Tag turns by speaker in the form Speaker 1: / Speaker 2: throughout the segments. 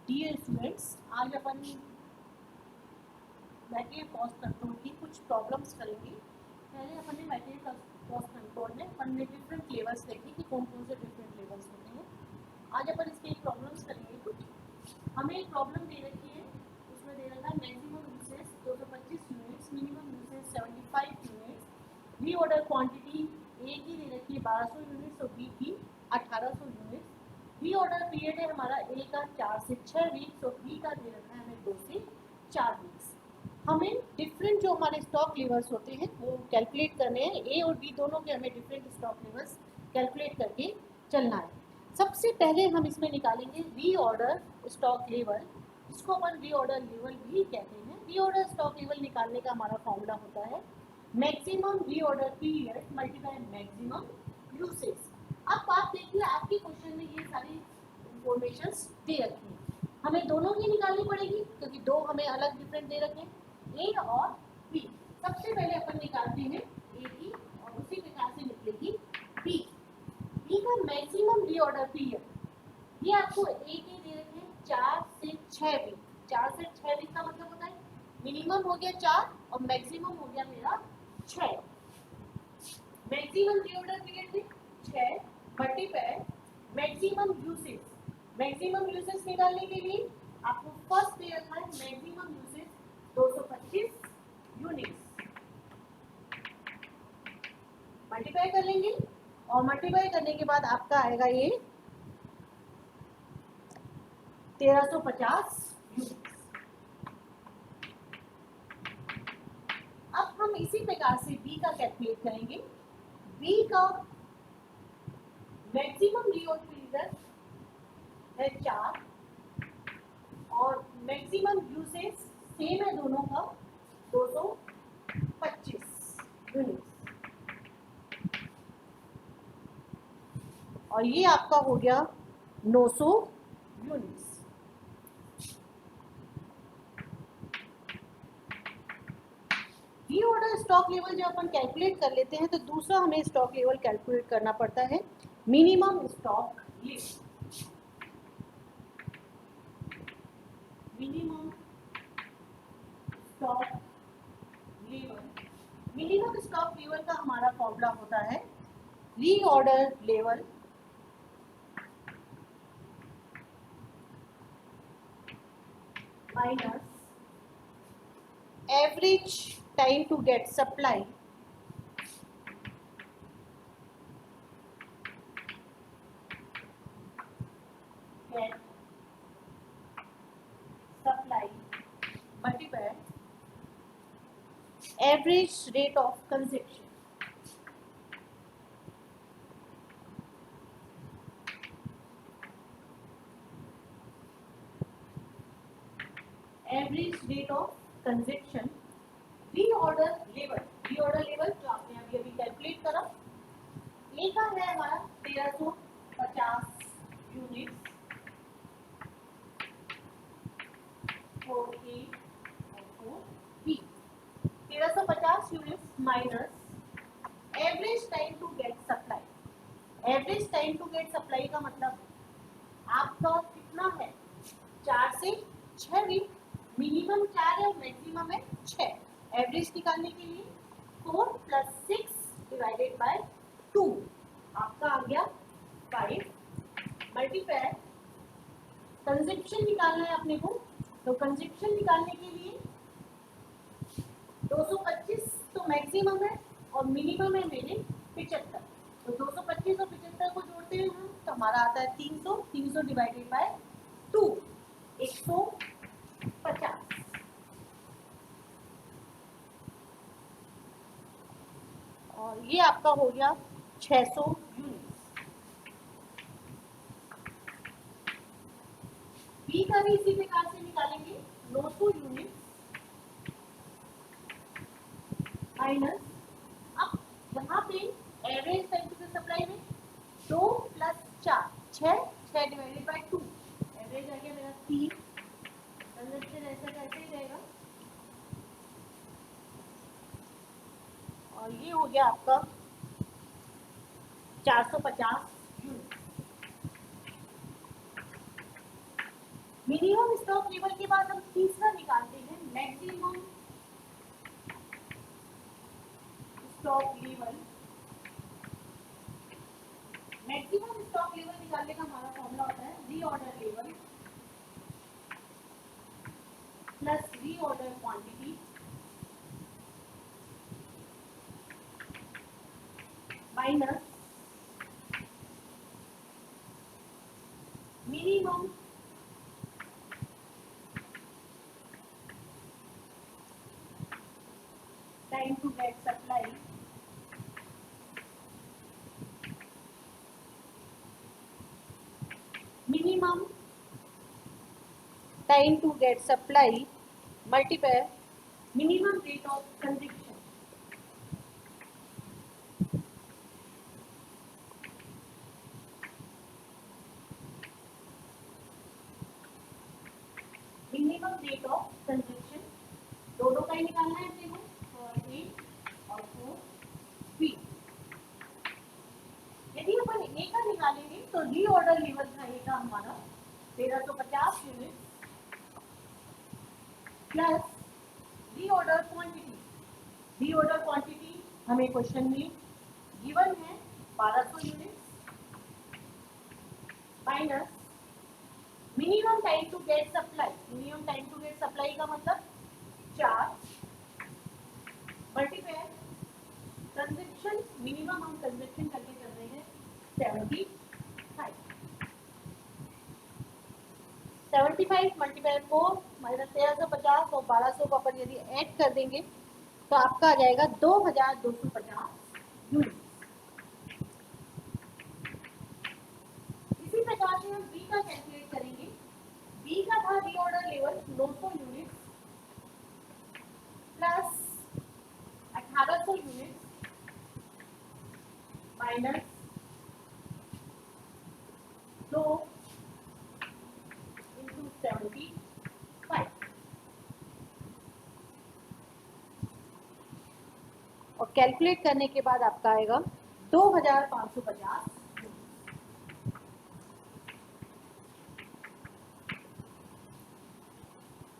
Speaker 1: Dear students, आज अपन material cost control की कुछ प्रॉब्लम्स करेंगे। पहले अपन ने मटेरियल कॉस्ट कंट्रोल में अपन ने डिफरेंट लेवल्स देखे कि कौन कौन से डिफरेंट लेवल्स होते हैं। आज अपन इसके प्रॉब्लम्स करेंगे। कुछ हमें एक प्रॉब्लम दे रखी है, उसमें दे रखा है maximum usage 225 units, minimum usage 75 units, reorder quantity A की दे रखी है 1200 यूनिट्स और बी की 1800 यूनिट्स। रीऑर्डर पीरियड है हमारा ए का 4 से 6 वीक्स और बी का दे रखा है हमें 2 से 4 वीक्स। हमें डिफरेंट जो हमारे स्टॉक लेवल्स होते हैं वो कैलकुलेट करने हैं। ए और बी दोनों के हमें डिफरेंट स्टॉक लेवल्स कैलकुलेट करके चलना है। सबसे पहले हम इसमें निकालेंगे रीऑर्डर स्टॉक लेवल, जिसको अपन रीऑर्डर लेवल भी कहते हैं। रीऑर्डर स्टॉक लेवल निकालने का हमारा फॉर्मूला होता है maximum reorder period multiply maximum usage. अब आप देखिए आपके क्वेश्चन में ये सारी इंफॉर्मेशन दे रखी है, हमें दोनों की निकालनी पड़ेगी क्योंकि दो हमें अलग डिफरेंट दे रखे हैं, ए और बी। सबसे पहले अपन निकालते हैं ए की और उसी प्रकार से निकलेगी बी। बी का मैक्सिमम रीऑर्डर पीरियड ये आपको ए के दे रखे हैं 4 से 6 वीक। 4 से 6 वीक का मतलब होता है मिनिमम हो गया 4 और मैक्सिमम हो गया मेरा 6। मैक्सिमम रीऑर्डर पीरियड में 6 multiply maximum usage. Maximum usage निकालने के लिए आपको फर्स्ट दे रखा है मैक्सिमम यूसेज 225 यूनिट्स, मल्टीप्लाई कर लेंगे और मल्टीप्लाई करने के बाद आपका आएगा ये 1350 यूनिट्स। अब हम इसी प्रकार से बी का कैलकुलेट करेंगे। बी का मैक्सिमम रीऑर्डर पीरियड है 4 और मैक्सिमम यूसेज सेम है दोनों का 225 यूनिट्स और ये आपका हो गया 900 यूनिट्स। रीऑर्डर स्टॉक लेवल जब अपन कैलकुलेट कर लेते हैं तो दूसरा हमें स्टॉक लेवल कैलकुलेट करना पड़ता है minimum stock level. Minimum stock level, minimum stock level का हमारा फॉर्मूला होता है reorder level minus average time to get supply multiply average rate of consumption। Average rate of consumption reorder level. Reorder level जो आपने अभी अभी calculate करा, ए का है हमारा 1350 यूनिट्स फॉर ए और B. 1350 units minus average time to get supply. Average time to get supply का मतलब आपका कितना है 4 से 6 वीक। मिनिमम 4 है और मैक्सिमम है 6। एवरेज निकालने के लिए 4 + 6 डिवाइडेड बाय 2 आपका आ गया 5 मल्टीप्लाई कंजप्शन निकालना है अपने को। तो कंजप्शन निकालने के लिए 225 तो मैक्सिमम है और मिनिमम है मेरे 75। तो 225 और 75 को जोड़ते हैं हम तो हमारा आता है 300। 300 डिवाइडेड बाय 2 150 और ये आपका हो गया 600 यूनिट्स। बी का भी इसी प्रकार से निकालेंगे 900 यूनिट्स माइनस, अब यहाँ पे एवरेज टाइम टू सप्लाई में 2 + 4 6 डिवाइडेड बाय 2 एवरेज आ गया मेरा 3। कंजप्शन ऐसा कैसे ही रहेगा और ये हो गया आपका 450 यूनिट। मिनिमम स्टॉक लेवल के बाद हम तीसरा निकालते हैं maximum stock level. Maximum stock level निकालने का हमारा फॉर्मूला होता है reorder level plus reorder quantity minus minimum time to get supply minimum time to get supply multiply minimum rate of consumption. Minimum rate of consumption दोनों का ही निकालना है अपने को और ए और बी। यदि अपन ए का निकालेंगे तो रीऑर्डर लेवल रहेगा हमारा 1350 unit plus reorder quantity. Reorder quantity हमें क्वेश्चन में गिवन है 1200 unit minus minimum time to get supply. Minimum time to get supply का मतलब 4 मल्टीप्लाई कंजप्शन। मिनिमम हम कंजप्शन करके कर रहे हैं 75 मल्टीप्लाई 4 माइनस 1350 और 1200 को अपन यदि ऐड कर देंगे तो आपका आ जाएगा 2250 यूनिट। इसी प्रकार से हम बी का कैलकुलेट करेंगे। बी का था reorder level 900 unit plus 1800 unit minus 2 into 75 और कैलकुलेट करने के बाद आपका आएगा 2550।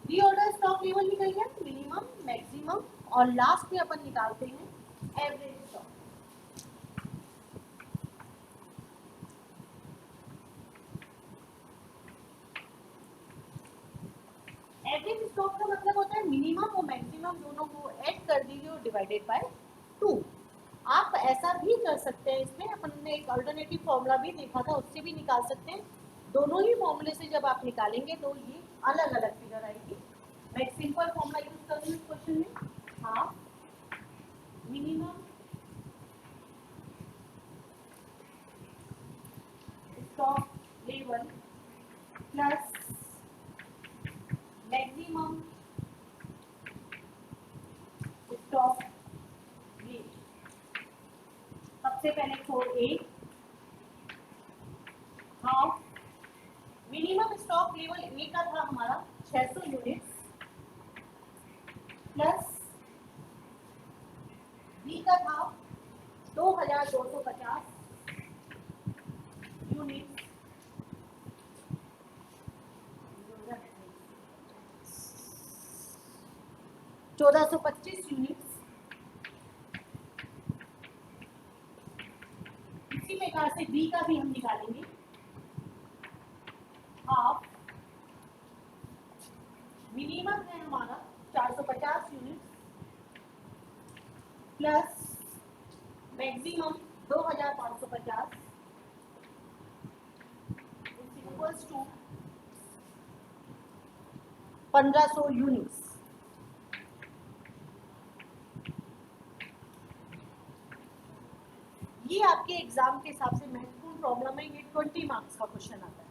Speaker 1: रीऑर्डर स्टॉक लेवल निकल गया मिनिमम मैक्सिमम और लास्ट में अपन निकालते हैं एवरेज स्टॉक। एवरेज स्टॉक का मतलब होता है मिनिमम और मैक्सिमम दोनों को ऐड कर दीजिए और डिवाइडेड बाय 2। आप ऐसा भी कर सकते हैं। इसमें अपन ने एक अल्टरनेटिव फॉर्मूला भी देखा था, उससे भी निकाल सकते हैं। दोनों ही फॉर्मूले से जब आप निकालेंगे तो ये अलग अलग फिगर आएगी। मैं एक सिंपल फॉर्मूला यूज करूंगी इस क्वेश्चन में। Half minimum stock level plus maximum stock level. सबसे पहले 4A half minimum stock level A का था हमारा 600 यूनिट प्लस बी का था 2250 यूनिट 1425 यूनिट। इसी प्रकार से बी का भी हम निकालेंगे। हाफ मिनिमम है हमारा 450 unit plus maximum 2550 equals to 1500 units. ये आपके एग्जाम के हिसाब से महत्वपूर्ण प्रॉब्लम है। ये 20 मार्क्स का क्वेश्चन आता है।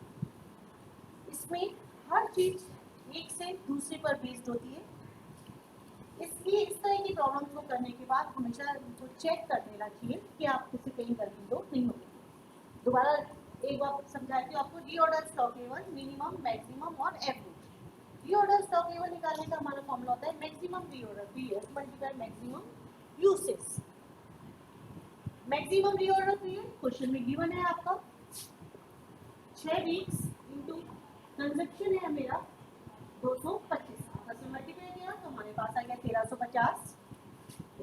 Speaker 1: इसमें हर चीज एक से दूसरे पर बेस्ड होती है, इसलिए इस तरह की प्रॉब्लम्स को करने के बाद हमेशा उनको चेक कर देना चाहिए कि आप किसी कहीं गलती तो नहीं होगी। दोबारा एक बार समझाती हूँ आपको। Reorder stock level minimum maximum और एवरेज। रीऑर्डर स्टॉक लेवल निकालने का हमारा फॉर्मूला होता है maximum reorder period multiply maximum usage. Maximum reorder period question में गिवन है आपका 6 वीक्स इंटू कंजप्शन है मेरा 225, आपस में मल्टीप्लाई किया तो हमारे पास आ गया 1350।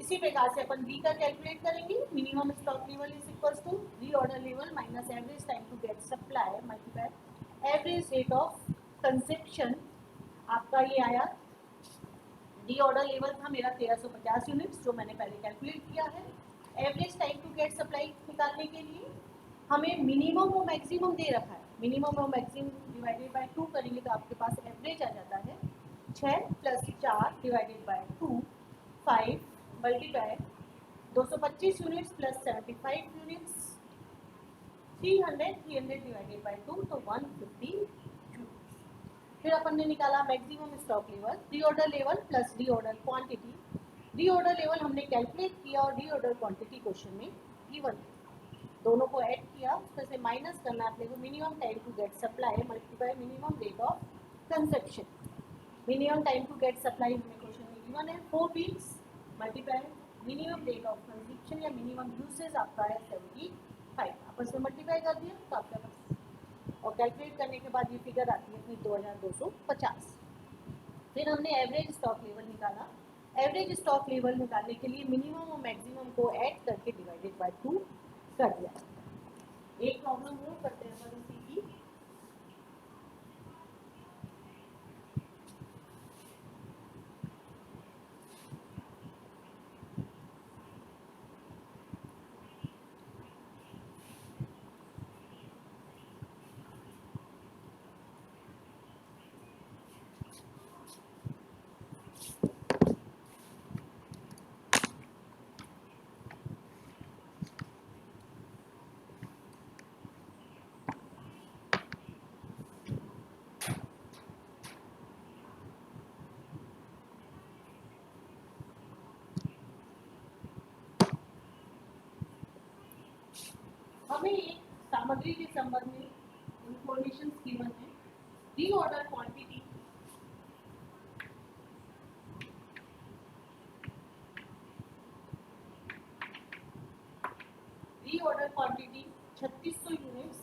Speaker 1: इसी प्रकार से अपन बी का कैलकुलेट करेंगे। Minimum stock level is equals to reorder level minus average time to get supply multiply average rate of consumption. आपका ये आया रीऑर्डर लेवल था मेरा 1350 यूनिट्स, जो मैंने पहले कैलकुलेट किया है। Average time to get supply निकालने के लिए हमें मिनिमम और मैक्सिमम दे रखा है। मिनिमम और मैक्सिमम डिवाइडेड बाय 2 करेंगे तो आपके पास एवरेज आ जाता है 6 + 4 divided by 2 5 multiply 225 units plus 75 units 300 divided by 2 तो 150। फिर अपन ने निकाला maximum stock level, reorder level plus reorder quantity. Reorder level हमने कैलकुलेट किया और रीऑर्डर क्वांटिटी क्वेश्चन में गिवन है, दोनों को ऐड किया, उसमें से माइनस करना अपने को minimum time to get supply multiply minimum rate of consumption. Minimum time to get supply हमें क्वेश्चन में गिवन है 4 weeks multiply minimum rate of consumption या मिनिमम यूसेज आपका है 75। आपस में मल्टीप्लाई कर दिया तो आपका पास और कैलकुलेट करने के बाद ये फिगर आती है अपनी 2250। फिर हमने एवरेज स्टॉक लेवल निकाला। एवरेज स्टॉक लेवल निकालने के लिए मिनिमम और मैक्सिमम को ऐड करके डिवाइडेड बाय 2 कर दिया। एक प्रॉब्लम वो करते हैं अपन इसी की। हमें एक सामग्री के संबंध में इंफॉर्मेशन गिवन है। Reorder quantity reorder quantity 3600 units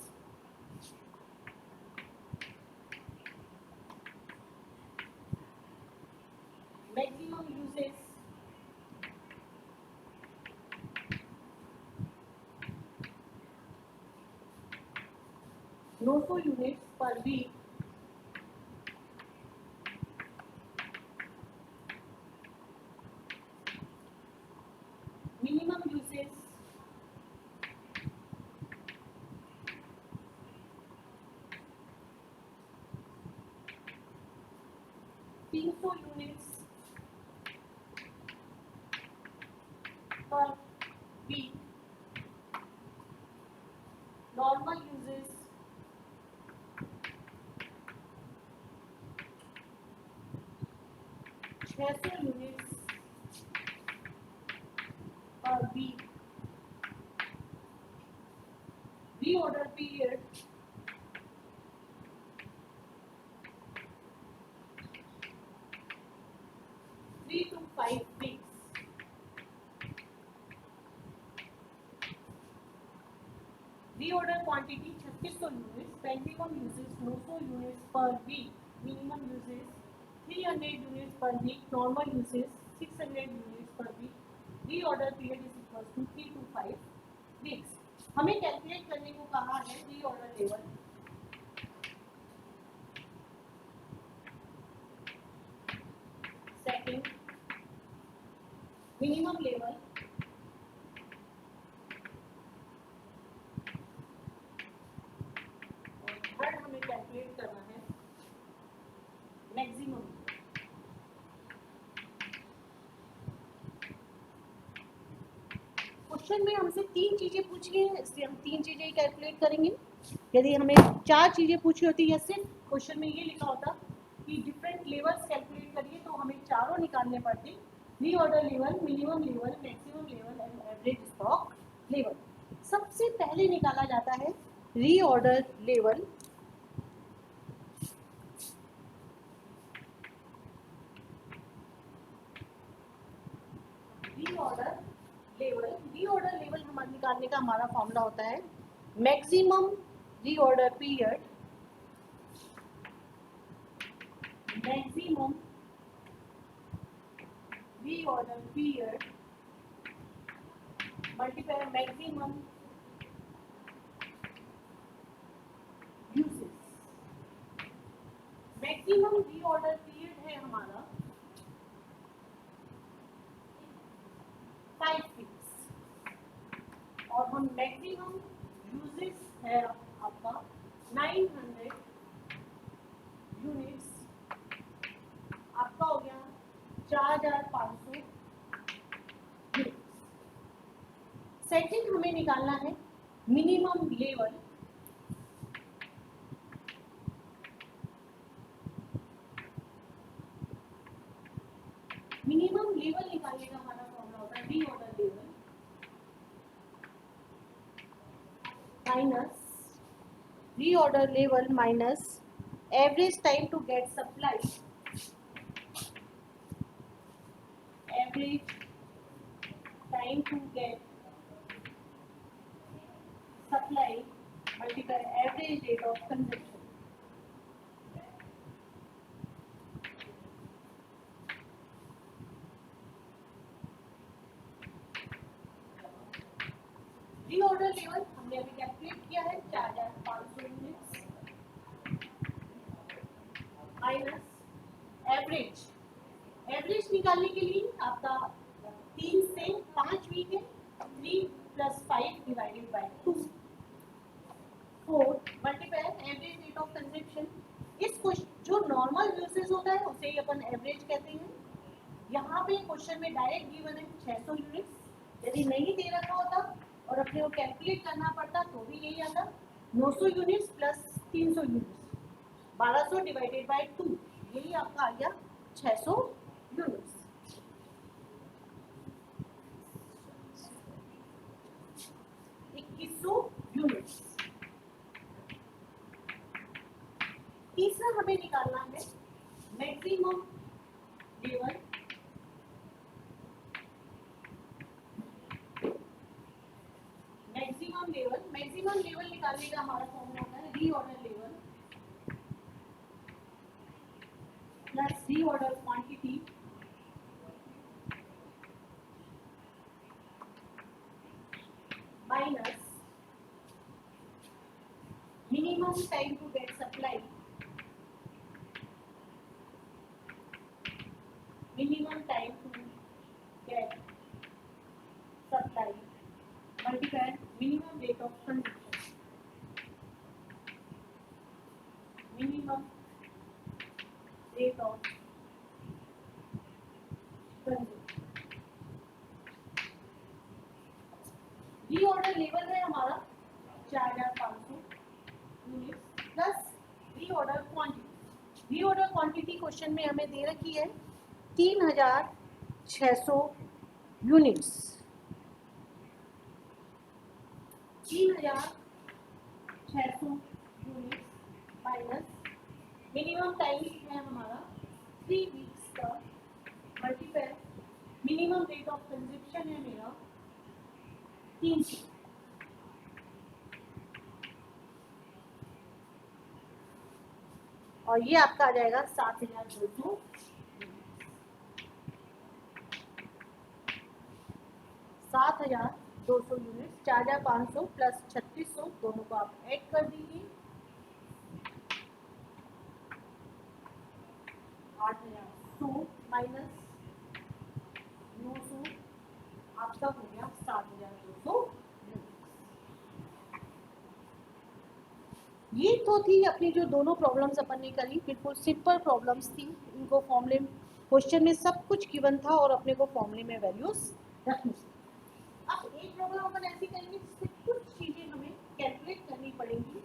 Speaker 1: maximum usage 900 units per week minimum usage 300 units per week normal usage 600 units per week reorder period 3 to 5 weeks reorder quantity 3600 units maximum usage 900 units per week minimum usage 300 units per week normal usage 600 units per week reorder period is equal to 3 to 5 weeks. हमें calculate करने को कहा है reorder level. Second minimum level और third हमें calculate करना है maximum. Question में हमसे 3 चीजें पूछी है, इसलिए हम 3 चीजें ही कैलकुलेट करेंगे। यदि हमें 4 चीजें पूछी होती या सिर्फ क्वेश्चन में ये लिखा होता कि डिफरेंट लेवल्स कैलकुलेट करिए तो हमें चारों निकालने पड़ते, reorder level minimum level maximum level and average stock level. सबसे पहले निकाला जाता है रीऑर्डर लेवल। रीऑर्डर लेवल हमारे निकालने का हमारा फॉर्मूला होता है maximum reorder period maximum reorder period multiply maximum uses. Maximum reorder period है हमारा 5 वीक्स और हम मैक्सिमम यूजेस है आपका 900 यूनिट्स, आपका हो गया 4500 यूनिट्स। सेकंड हमें निकालना है मिनिमम लेवल निकालने का हमारा फॉर्मूला होता है reorder level minus reorder level minus average time to get supply, average time to get supply multiply average rate of consumption. Reorder level हमने अभी कैलकुलेट किया है 4500 यूनिट्स माइनस एवरेज। एवरेज निकालने के लिए आपका 3 से 5 वीक है, 3 + 5 divided by 2 4 multiply average rate of consumption. इस क्वेश्चन जो नॉर्मल यूसेज होता है उसे ही अपन एवरेज कहते हैं। यहाँ पे क्वेश्चन में डायरेक्ट गिवन है 600 यूनिट्स, यदि नहीं दे रखा होता और अपने को कैलकुलेट करना पड़ता तो भी यही आता 900 units plus 300 units 1200 divided by 2, यही आपका आ गया 600 यूनिट्स। यूनिट्स। तीसरा हमें निकालना है मैक्सिमम लेवल निकालने का हमारा फॉर्मूला होता है reorder level plus reorder quantity minus minimum time to get supply, minimum time to get supply multiply minimum rate of consumption, minimum rate of consumption। Reorder level है हमारा 4500 units plus reorder quantity. Reorder quantity question में हमें दे रखी है 3600 units, 3600 units minus minimum time है हमारा 3 weeks का multiply minimum rate of consumption है मेरा 300 और ये आपका आ जाएगा 7200 7200 यूनिट। 4500 प्लस 3600 दोनों को आप ऐड कर दीजिए 8100 माइनस 900 आपका हो गया 7200। ये तो थी अपनी जो दोनों प्रॉब्लम्स अपन ने करी, बिल्कुल सिंपल प्रॉब्लम्स थी। इनको फॉर्मूले क्वेश्चन में सब कुछ गिवन था और अपने को फॉर्मूले में वैल्यूज रखनी। अब एक प्रॉब्लम अपन ऐसी करेंगे जिससे कुछ चीजें हमें कैलकुलेट करनी पड़ेंगी।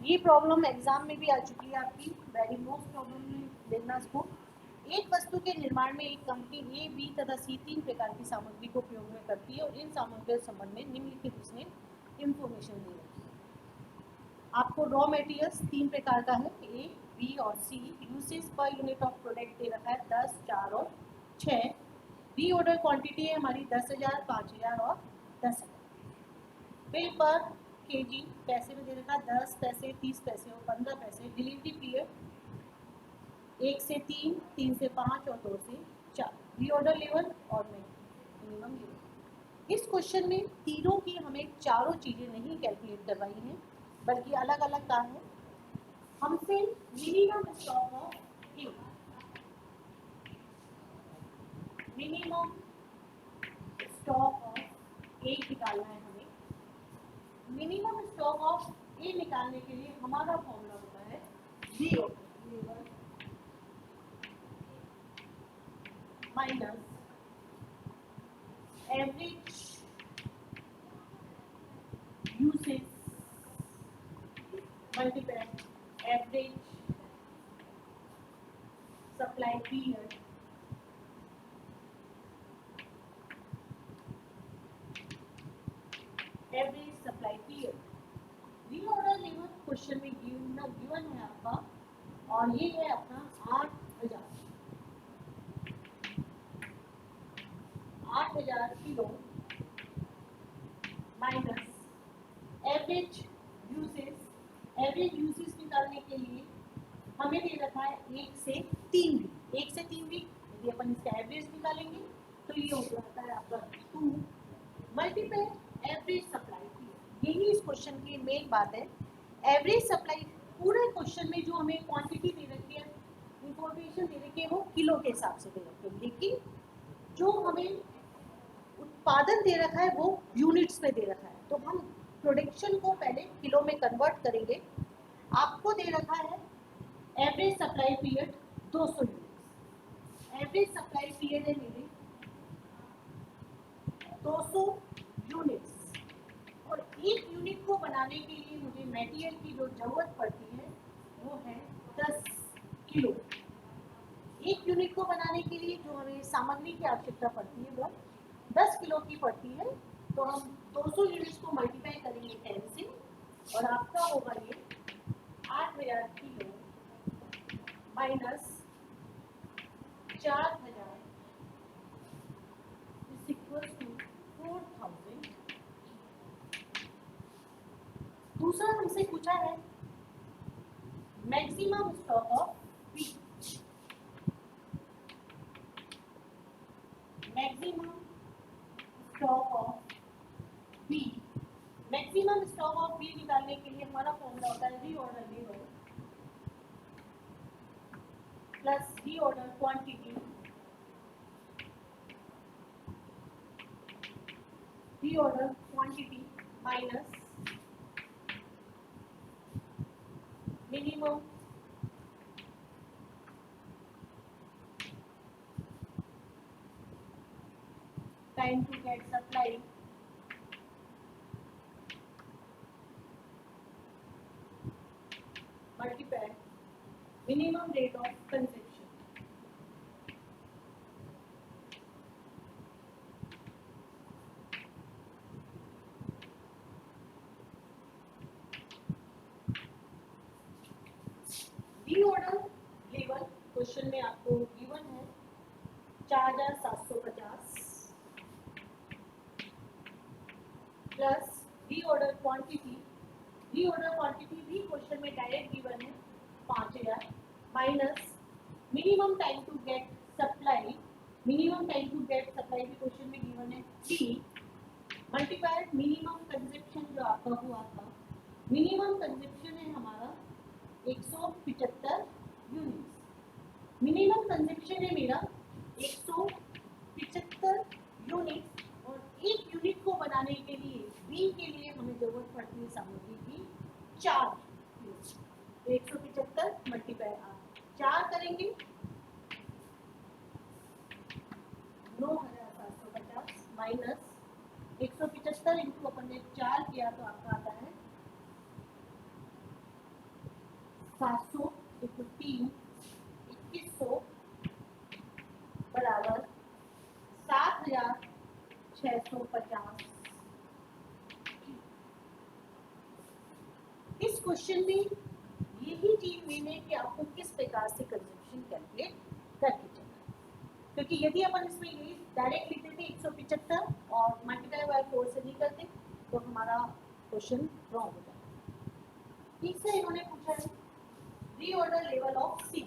Speaker 1: ये प्रॉब्लम एग्जाम में भी आ चुकी है आपकी, वेरी मोस्ट प्रॉब्लम में लेना इसको। एक वस्तु के निर्माण में एक कंपनी ए, बी तथा सी 3 प्रकार की सामग्री को उपयोग में करती है और इन सामग्रियों के संबंध में निम्नलिखित उसने इंफॉर्मेशन दी है। आपको रॉ मटेरियल्स 3 प्रकार का है, ए, बी और C. Usage per unit of product दे रखा है 10, 4 और 6। री ऑर्डर क्वांटिटी है हमारी 10,000, 5,000 और 10,000। बिल पर केजी पैसे में दे रखा है 10 पैसे, 30 पैसे और 15 पैसे। डिलीवरी पीरियड 1 से 3, 3 से 5 और 2 से 4। री ऑर्डर लेवल और मिनिमम लेवल। इस क्वेश्चन में तीनों की हमें चारों चीजें नहीं कैलकुलेट करवाई हैं, बल्कि अलग अलग का है। हमसे minimum stock of A, minimum stock of A निकालना है हमें। मिनिमम स्टॉक ऑफ ए निकालने के लिए हमारा फॉर्मूला होता है reorder level minus average usage multiply average supply period average supply period. री ऑर्डर लेवल क्वेश्चन में गिवन है आपका, और ये है अपना 8,000 kilo minus average usage. Average usage निकालने के लिए हमें दे रखा है 1 से 3 वीक। 1 से 3 वीक यदि अपन इसका एवरेज निकालेंगे तो ये हो जाता है आपका 2 मल्टीप्लाई एवरेज सप्लाई पीरियड। यही इस क्वेश्चन की मेन बात है। एवरेज सप्लाई पूरे क्वेश्चन में जो हमें क्वांटिटी दे रखी है, इंफॉर्मेशन दे रखी है, वो किलो के हिसाब से दे रखी है, लेकिन जो हमें उत्पादन दे रखा है वो यूनिट्स में दे रखा है। तो हम प्रोडक्शन को पहले किलो में कन्वर्ट करेंगे। आपको दे रखा है average supply period 200 units. Average supply period है मेरे 200 यूनिट्स, और एक यूनिट को बनाने के लिए मुझे मटेरियल की जो जरूरत पड़ती है वो है 10 किलो। एक यूनिट को बनाने के लिए जो हमें सामग्री की आवश्यकता पड़ती है वो 10 किलो की पड़ती है। तो हम 200 यूनिट्स को मल्टीप्लाई करेंगे 10 से, और आपका होगा ये 8,000 kilo minus 4,000 is equal to 4,000। दूसरा हमसे पूछा है maximum stock of B. Maximum stock of B. Maximum stock of B निकालने के लिए हमारा फॉर्मूला होता है reorder level plus reorder quantity, reorder quantity minus minimum time to get supply multiply minimum rate of consumption. Reorder level question में आपको given है 4,750 plus reorder quantity. Reorder quantity भी question में direct given है 5,000 minus minimum time to get supply. Minimum time to get supply भी question में given है 3 multiply minimum consumption जो आपका हुआ था। मिनिमम कंजप्शन है हमारा 175 यूनिट्स। मिनिमम कंजप्शन है मेरा 175 यूनिट्स, और एक यूनिट को बनाने के लिए बी के लिए हमें जरूरत पड़ती है सामग्री की 4 यूनिट। 175 मल्टीप्लाई आप 4 करेंगे 9,750 माइनस 175 इंटू अपन ने 4 किया तो आपका आता है 700 3 2100 5,650। इस क्वेश्चन में यही चीज मेन है कि आपको किस प्रकार से कंजप्शन कैलकुलेट करके चलना है, क्योंकि यदि अपन इसमें यही डायरेक्ट लिखते थे 175 और मल्टीप्लाई बाय 4 से नहीं करते तो हमारा क्वेश्चन रॉन्ग हो जाता है। तीसरा इन्होंने पूछा है reorder level of C,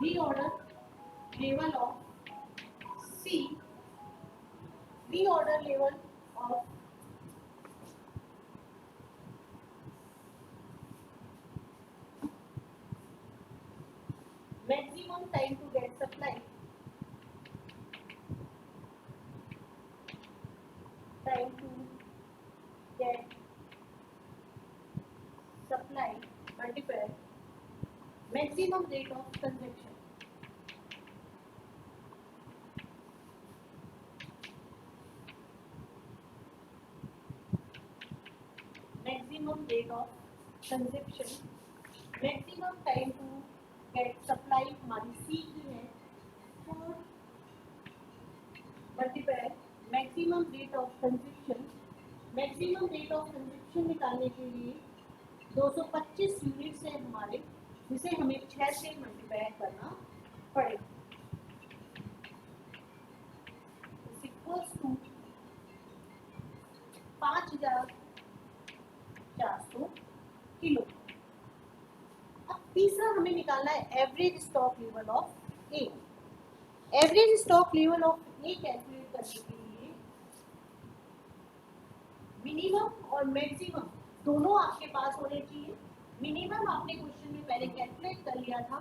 Speaker 1: reorder level of C, reorder level of maximum time to get supply, time to get supply multiplied maximum rate of consumption, maximum rate of consumption, maximum time to get supply हमारी सी की है 4 multiply maximum rate of consumption, maximum rate of consumption निकालने के लिए 225 units है हमारे, जिसे हमें 6 से मल्टीप्लाई करना पड़ेगा। Equals to 5,400 kilo. अब तीसरा हमें निकालना है average stock level of A. Average stock level of A calculate करने के लिए मिनिमम और मैक्सिमम दोनों आपके पास होने चाहिए। मिनिमम आपने क्वेश्चन में पहले कैलकुलेट कर लिया था,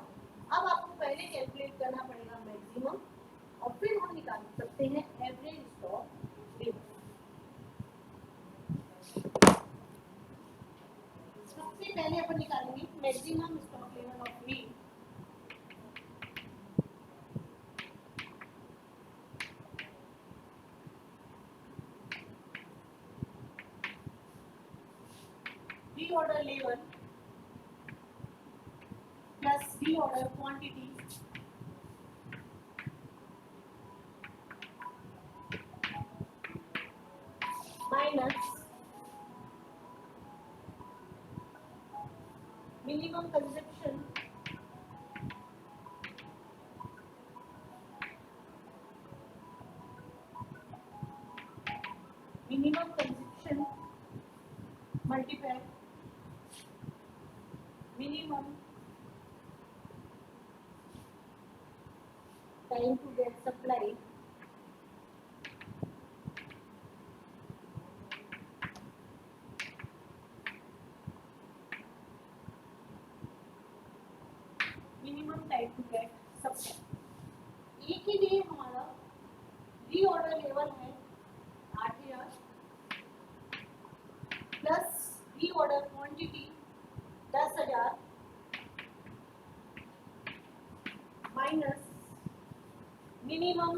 Speaker 1: अब आपको पहले कैलकुलेट करना पड़ेगा मैक्सिमम और फिर हम निकाल सकते हैं एवरेज स्टॉक लेवल। सबसे पहले अपन निकालेंगे maximum stock level of B. Reorder level plus reorder quantity minus minimum consumption multiply minimum time to get supply minimum time to get supply। ए के लिए हमारा रीऑर्डर लेवल है 8,000 plus reorder quantity 10,000 minus minimum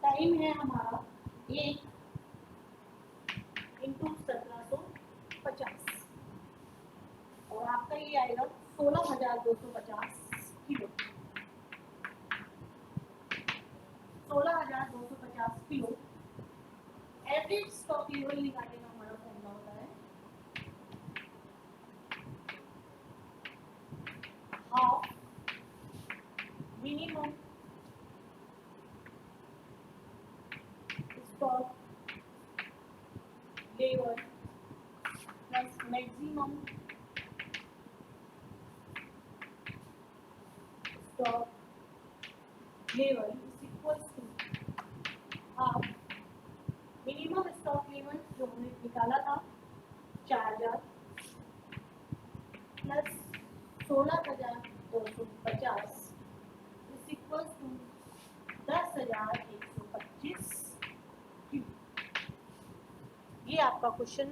Speaker 1: time है हमारा 1 into 1750 और आपका ये आएगा 16,250 kilo. 16,250 kilo average stock level निकालने का हमारा फॉर्मूला होता है half minimum stock level plus maximum stock level is equals to half minimum stock level जो हमने निकाला था 4,000 plus 16,250 is equals to 10,125 kilo. ये आपका क्वेश्चन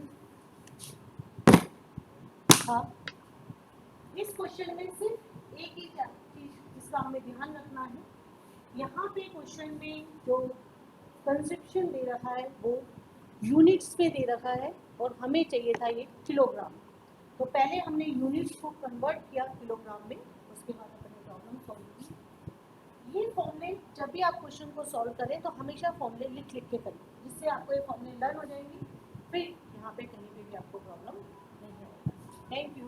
Speaker 1: था। इस क्वेश्चन में सिर्फ एक ही चीज जिसका हमें ध्यान रखना है, यहाँ पे क्वेश्चन में जो कंसेप्शन दे रखा है वो यूनिट्स पे दे रखा है और हमें चाहिए था ये किलोग्राम। तो पहले हमने यूनिट्स को कन्वर्ट किया किलोग्राम में, उसके बाद अपन ने प्रॉब्लम सॉल्व की। ये फॉर्मूले जब भी आप क्वेश्चन को सॉल्व करें तो हमेशा फॉर्मूले लिख लिख के करें, जिससे आपको ये फॉर्मूले लर्न हो जाएंगी, फिर यहाँ पे कहीं पे भी आपको प्रॉब्लम नहीं आएगी। Thank you.